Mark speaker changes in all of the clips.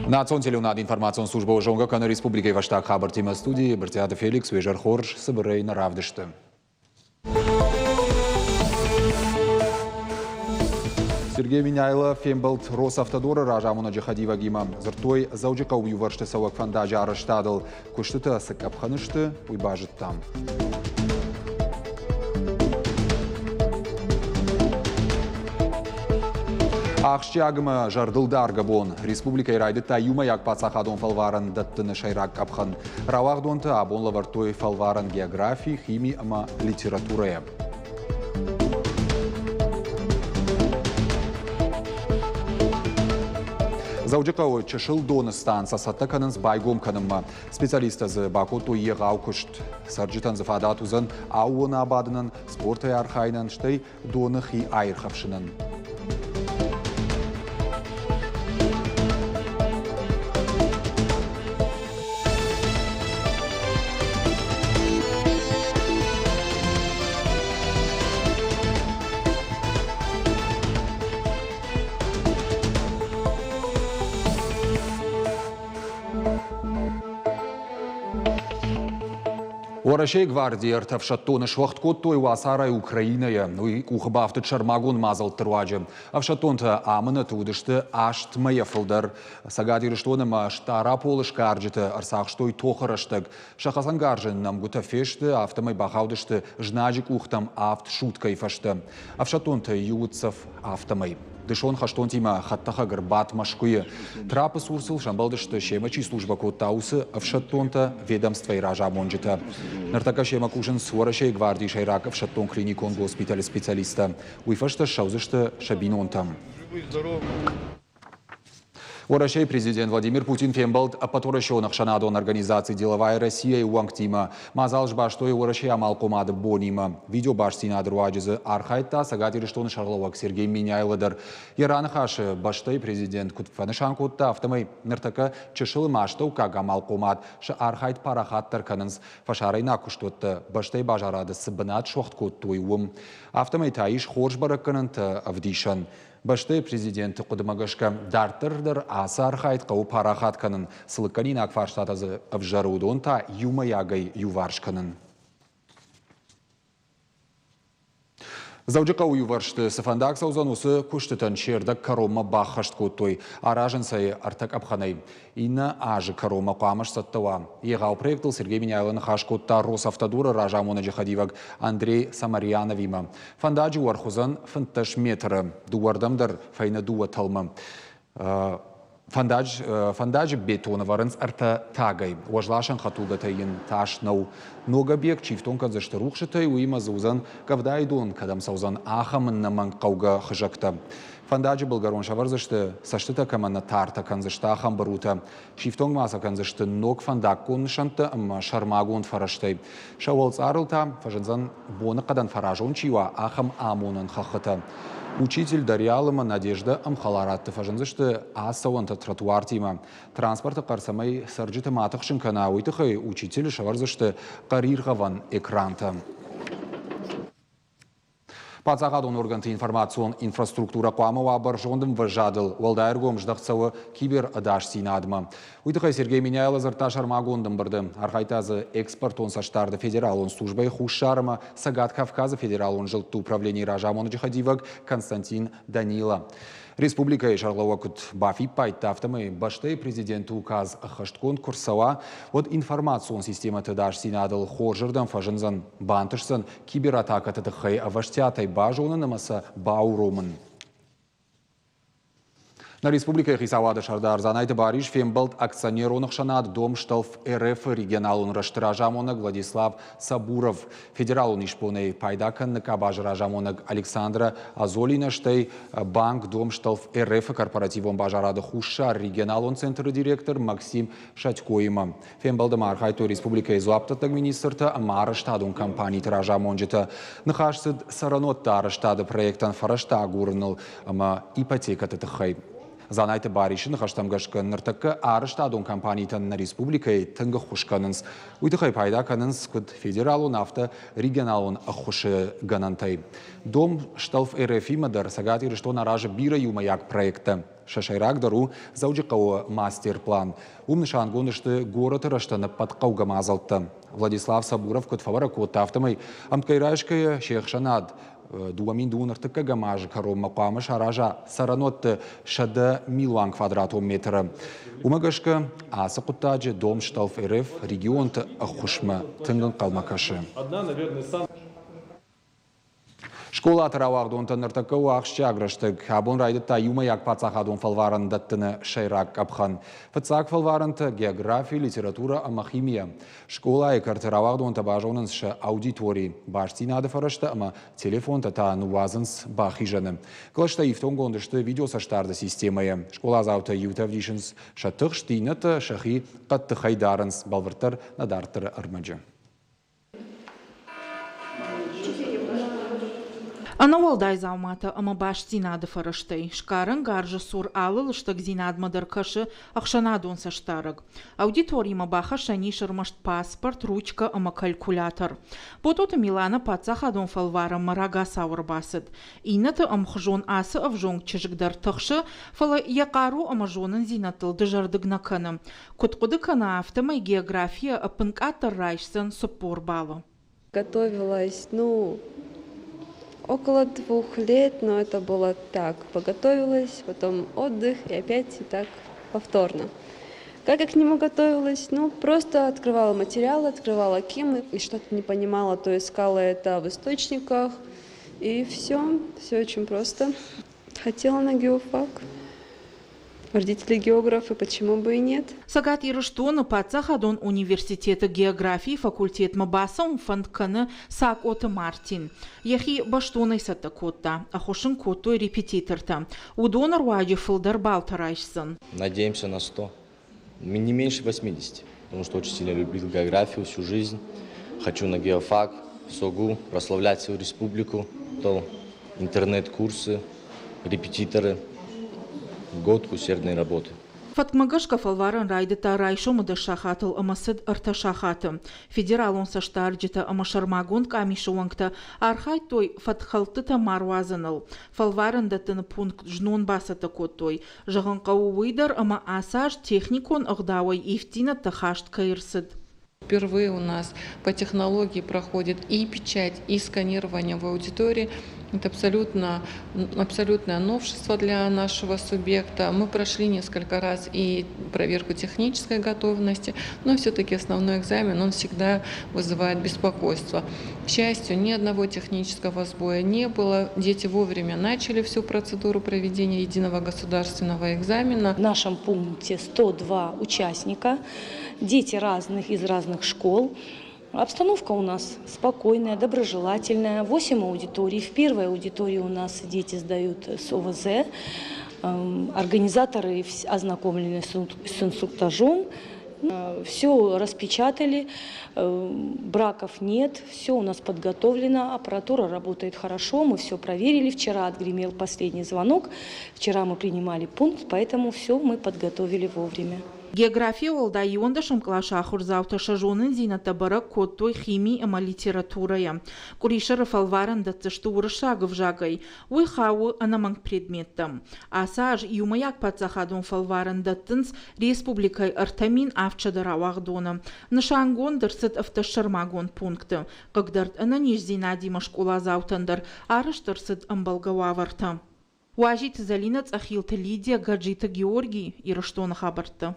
Speaker 1: Национ телеунад информацион служба ожонга кана республикой ваштак хабар тема студии Бартиада Феликс Вежер Хорж Сабарей на Равдышты. Сергей Миняйло, Фембалт, Росавтодора, Ражамуна Джахадива Гима, Зартой, Зауджика уюваршты савак фандажа араштадал, куштыта сакапханышты, уйбажит там. Ахшчагма жардылдар габон. Республика ирайды та юма як пацахадон фалваран даттыны шайрак капхан. Равахдонты абонла вартой фалваран географии, химии, ама литературая. Зауджикау чешил дон станса саттаканын с байгом канымма. Специалиста з бакоту егау кушт. Сарджитан з фадатузан ауына абадынан спортай архайнан штай донах и айрхавшынан. Орашей гвардии артавшаттоны швахткот той уасарай Украиная, ухабафты чармагон мазал труаджи. Авшаттонта амына тудышты ашт маяфылдар. Сагадирыштоным штара полыш карджиты арсахштой тохараштаг. Шахасан гаржин нам гутафешты автомай бахаудышты жнаджик ухтам авт шуткай фашты. Авшаттонта юутсов автомай. Дышон хаштонтима хаттаха гарбат машкуе. Трапы сурсыл шамбалдышты шемачи служба коттаусы авшаттонта ведомства и ража монджита. Нартака шема кушен суарашей гвардии шайрак авшаттон клиникон госпиталь специалиста. Уйфашта шаузышты шабинонтам. Орашей президент Владимир Путин фембалд апатурашонах шанадон организации «Деловая Россия» и Уангтима. Мазал жбаштой Орашей амалкомады бонима. Видео баштина друаджизы архайта сагатириштон шарловак Сергей Миняйладар. Яранхаши баштай президент Кутфанышан котта автомай нартака чешылы маштау как амалкомад ша архайт парахаттар канынс фашарай накуштотты баштай бажарады сыбынат шохт коттуй ум. Автомай таиш хорж баракканынты авдишан. Баштай президенті құдымағышқа дартырдар асар хайт қау парахат канын сылыкканин акфаштатазы авжарудон та юмаягай юваршканын. Зауджика уюваршты сафандак саузанусы куштытан чердак карома бахашт коттой, аражын сайы артак абханай. Инна ажы карома қамыш саттава. Егау проектыл Сергей Миняйлын хаш котта Росавтодора Ражамона Джахадиваг Андрей Самарьяновима. Фандаджи уархузан фанташ метры. Дуардамдар файна дуа талма. Фандаж бетона варынс арта тагай. Важлашан хатулгатайын ташнау. Нога бек чифтонка заштарухшытай уима заузан кавдайдон, кадам саузан ахамын наман қауга хыжакта. Фандаджи болгарон шаварзашты саштыта камана тарта канзашта ахам барута. Чифтонг маса канзашты ног фандак коншанта ама шармагон фараштай. Шауалц арылта фажанзан боны кадан фаражон чива ахам амонан хахата. Учитель Дарьялыма Надежда Амхаларатты фажанзышты асауанта тротуар тима. Транспорта қарсамай сарджиты матықшын кана уйтықай учитель шаварзышты қарирғаван экранта. Пацағадон органты информацион инфраструктура қуамы абаржондым вожадыл. Валдайыргом ждақцауы кибер адаш синадыма. Уйтықай Сергей Миняйлы зырта шармагондым барды. Архайтазы экспортон саштарды федералон службай хушарыма Сагат Кавказа федералон жылтты управление Ражамона Джахадиваг Константин Данила. Республика и Шарловакут Бафи пайта автомы баштай президенту указ хашткон курсова от информацион система тадаш синадыл хоржырдан фажынзан бантышсан кибератака тадыхай аваштятай бажуны намаса бауромын. На республике Хисавада Шардар занайты бариш фембалт акционеронық шанад дом шталф РФ регионалун раштыражамонок Владислав Сабуров. Федералун ишпоней пайдаканныка бажыражамонок Александра Азолина штай банк дом шталф РФ корпоративон бажарады хушар регионалун центр директор Максим Шатькоима. Фембалдым архайту республика изуаптатаг министрта мара штадун компании тражамонжита. Нахашсыд саранотта араштады проектан фарашта гурныл ама ипотека тытыхай. Занайты баришын хаштамгашкы ныртыкы арыштадон компаниятын республикай тыңғы хушканынс. Уйдықай пайда канынс күд федералун авто регионалун ахушы ганантай. Дом шталф РФИ мадар сагати рыштон аражы бира юмаяк проекта. Шашайрак дару заудикау мастер-план. Умнышан гонышты город раштаны подкауга мазалты. Владислав Сабуров код фавара код автомай амкайрашкая шехшанад. Дуамин дунартыка гамаж каром макамыш аража саранот шада миллион квадратов метра. Умагашка асы куттаджи дом шталф РФ регион-то ахушма тынган калмакашы. Школа таравагдон тыныртыкы уақшчы агрыштык. Абон райдытта юмаяк пацахадон фалварын даттыны шайрак капхан. Пацак фалварынты география, литература, ама химия. Школа айкар таравагдон табажоныншы аудиторий. Баштинады фарышты, ама телефон та нуазынс бахижаны. Кылышта ифтон гондышты видео саштарды системая. Школа заута ютавдишынс шатық штейнаты шахи қатты хайдарынс балвыртыр надартыры армаджы.
Speaker 2: Анавалдай заумата, ама баш зинады фарыштай. Шкарын гаржы сур алылыштык зинад мадыркашы ақшанадон саштарыг. Аудиторима баха шани шырмашт паспорт, ручка, ама калькулятор. Пототы Милана пацахадон фалвара марага сауыр басыд. Инаты амхжон асы авжон чыжыгдар тықшы, фала яқару ама жонын зинатыл дыжардык наканы. Куткуды кана автомай география апынкатыр райшсын суппор балы.
Speaker 3: Готовилась, около 2 лет, но это было так. Поготовилась, потом отдых и опять и так повторно. Как я к нему готовилась? Просто открывала материалы, открывала кимы, и что-то не понимала, то искала это в источниках. И все очень просто. Хотела на геофак. Родители географы, почему бы и нет?
Speaker 2: Сагат ирыштоны пацахадон университеты географии факультет мабасам фандканы сак оты Мартин. Яхи баштоны саты котта, ахошын коттой репетиторта. Удонар ваджи фылдар балтарайшсын.
Speaker 4: Надеемся на 100. Не меньше 80. Потому что очень сильно любил географию всю жизнь. Хочу на геофак, в СОГУ, прославлять свою республику. То интернет-курсы, репетиторы. Год усердной работы.
Speaker 2: Фатмагашка фалваран райдыта райшому да шахатыл амасыд арта шахаты. Федералон саштарджита амашармагон камишуангта архай той фатхалтыта маруазаныл. Фалваран датын пункт жнон басата коттой. Жаганкау выйдар ама асаж техникон агдавай ифтина тахашт каирсыд.
Speaker 5: Впервые у нас по технологии проходит и печать, и сканирование в аудитории. Это абсолютное новшество для нашего субъекта. Мы прошли несколько раз и проверку технической готовности, но все-таки основной экзамен, он всегда вызывает беспокойство. К счастью, ни одного технического сбоя не было. Дети вовремя начали всю процедуру проведения единого государственного экзамена.
Speaker 6: В нашем пункте 102 участника, дети из разных школ. Обстановка у нас спокойная, доброжелательная. 8 аудиторий. В первой аудитории у нас дети сдают с ОВЗ. Организаторы ознакомлены с инструктажом. Все распечатали, браков нет, все у нас подготовлено, аппаратура работает хорошо, мы все проверили. Вчера отгремел последний звонок, вчера мы принимали пункт, поэтому все мы подготовили вовремя.
Speaker 2: География олда иондашым клаша хурзаута шажонын зината бара коттой химии ама литературая. Куришары фалваран датцышты урышагов жагай. Уй хауы анаманг предметтам. Асаж юмаяк пацахадон фалваран даттынс республикай артамин авчадаравагдона. Нышангон дырсыт автошармагон пункты. Кагдарт ананиш зинадима школа заутандар арыштырсыт амбалгававарта. Уажит залинац ахилта Лидия Гаджита Георгий и Раштона Хабарта.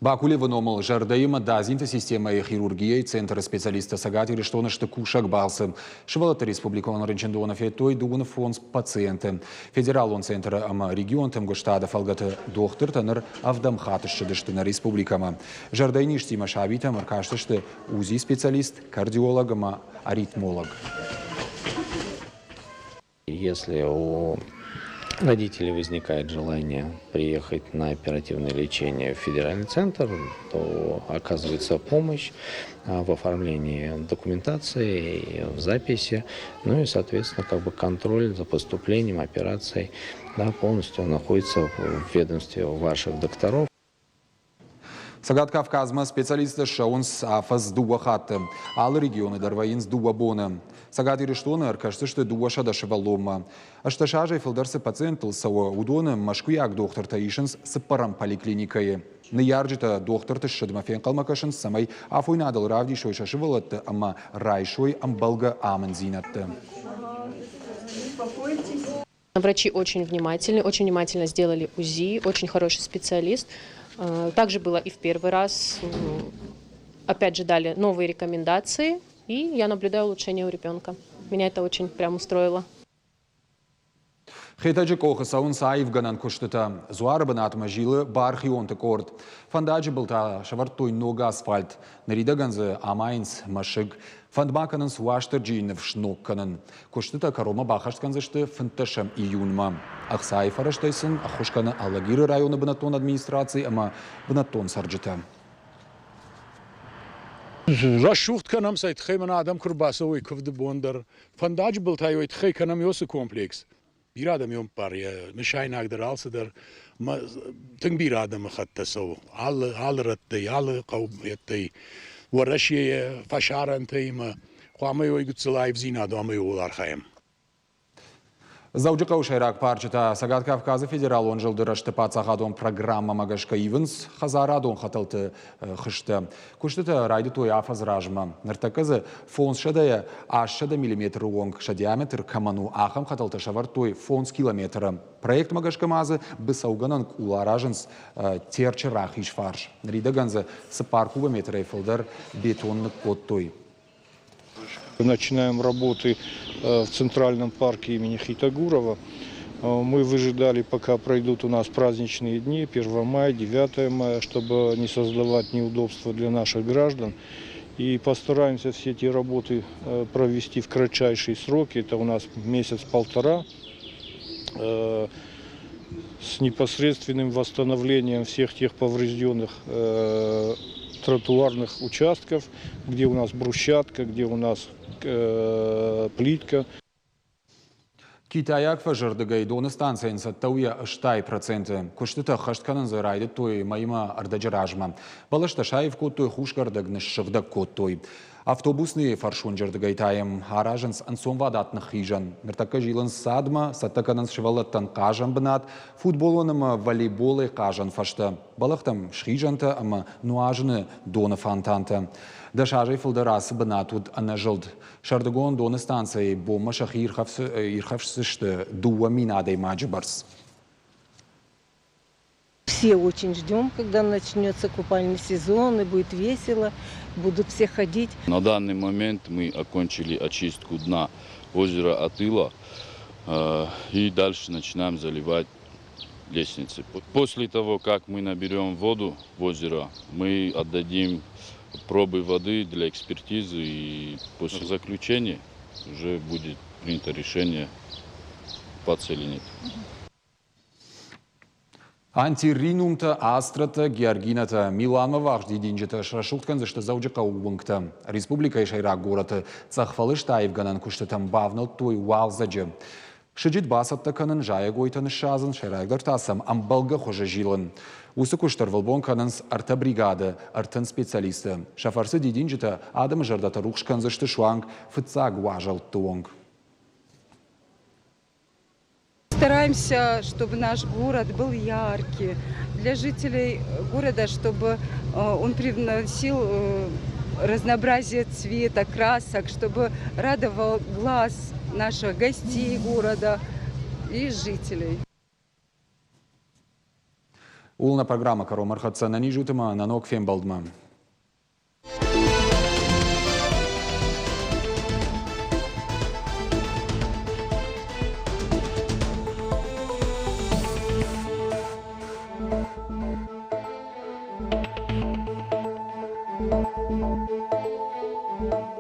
Speaker 1: Бакуле выномыл жардайыма дазинта система хирургии центр специалиста сагати рештона штыкушак балсы. Швалата республикон рынчендонов той дугун фонд пациенты. Федерал он центр ама регион там гоштада фалгата доктор таныр авдамхатышчы дыштына республикама. Жардайниш тима шабита маркаштышты УЗИ специалист, кардиолог ама аритмолог.
Speaker 7: Если у родителей возникает желание приехать на оперативное лечение в федеральный центр, то оказывается помощь в оформлении документации, в записи, ну и, соответственно, контроль за поступлением операций, да, полностью находится в ведомстве ваших докторов.
Speaker 1: Сагат Кавказма специалисты шаунс афаз дуа хатты, ал регионы дарваинс дуа боны. Сагат ириштоны аркашты, что дуа шадашева лома. Ашта шажай филдарсы пациентл сава удоны машкуяк доктор таишенс с парам поликлиникой. Наярджита доктор тышшадмафен калмакашенс самай афуйнадал равди шой шашивалатты, ама райшой амбалга амензинатты.
Speaker 8: Врачи очень внимательно сделали УЗИ, очень хороший специалист. Также было и в первый раз. Опять же дали новые рекомендации, и я наблюдаю улучшение у ребенка. Меня это очень прям устроило.
Speaker 1: Хитаджи коха саун саив ганан куштата. Зуара банат мажилы бархион текорд. Фандаджи былта шавартой нога асфальт. Нарида ганзы амайнс машиг. Фандмаканан суаштер джинев шнокканан. Куштата карома бахаштканзышты фанташам июньма. Ахсай фараштайсын ахушкана алагиры района банатон администрации, ама банатон сарджита.
Speaker 9: Рашухт канам сайт хейман адам курбасовый ковды бондар. Фандадж был тайвайт хей канам йосы комплекс. Бирадам йом парья, мешайн агдералсыдар. Тың бирадам хаттасов. Аллы раттай, аллы каубеттай. Варашие фашарантай ма. Хуамай ойгуцелайв зина домай олар хаем.
Speaker 1: Зауджика ушайрак парчата Сагат Кавказа федерал он жыл дырашты пацахадон программа магашка ивенс хазарадон хаталты хышты. Куштыты райды той афаз ражма. Ныртаказы фонс шадая аш шада миллиметр уонг шадиаметр каману ахам хаталты шавар той фонс километра. Проект магашка мазы бысауганан кулараженс терче рахиш фарш. Ридаганзы сапар кубометра эфилдар бетонный код той.
Speaker 10: Начинаем работы в Центральном парке имени Хитагурова. Мы выжидали, пока пройдут у нас праздничные дни, 1 мая, 9 мая, чтобы не создавать неудобства для наших граждан. И постараемся все эти работы провести в кратчайшие сроки. Это у нас месяц-полтора. С непосредственным восстановлением всех тех поврежденных тротуарных участков, где у нас брусчатка, где у нас плитка.
Speaker 1: Китаяк фажырдыгай доны станциян саттауя ыштай проценты. Куштыта хаштканын зырайды той майма ардажыражма. Балышта шайв код той хушкардык нышшығдак код той. Автобусный фаршун жырдыгай тайым. Аражынс ансон вадатных хижан. Мертака жилын садма, саттаканын шывалаттан кажан бынат. Футболыным волейболы кажан фашта. Балықтам шхижанта, ама нуажыны доны фантанта. Дашажай фылдарасы бынатуд анажылд. Шардыгон доны станции бомма шах ирхавшсышты дуа минадой маджибарс.
Speaker 11: Все очень ждем, когда начнется купальный сезон, и будет весело, будут все ходить.
Speaker 12: На данный момент мы окончили очистку дна озера Атыла и дальше начинаем заливать лестницы. После того, как мы наберем воду в озеро, мы отдадим пробы воды для экспертизы, и после заключения уже будет принято решение поцелить.
Speaker 1: Антиринумта, астрата, георгината, Миланма вахди динджета, шрашутканзышты зауджака угункта. Республика Ишайрак гораты, цахфалышта айвганан куштатам бавнал той уалзаджи. Шиджит басаттаканын жая гойтаны шазын шайрагдар тасам амбалга хожа жилын. Усы куштар валбон канынс арта бригады, артын специалисты. Шафарсы дидинджета адам жардата рухшканзышты шуанг фыцаг важал туонг.
Speaker 13: Стараемся, чтобы наш город был яркий, для жителей города, чтобы он привносил разнообразие цвета, красок, чтобы радовал глаз наших гостей города и жителей.
Speaker 1: Улна программа Каро Мархатса на нижутыма на ног фембалдма.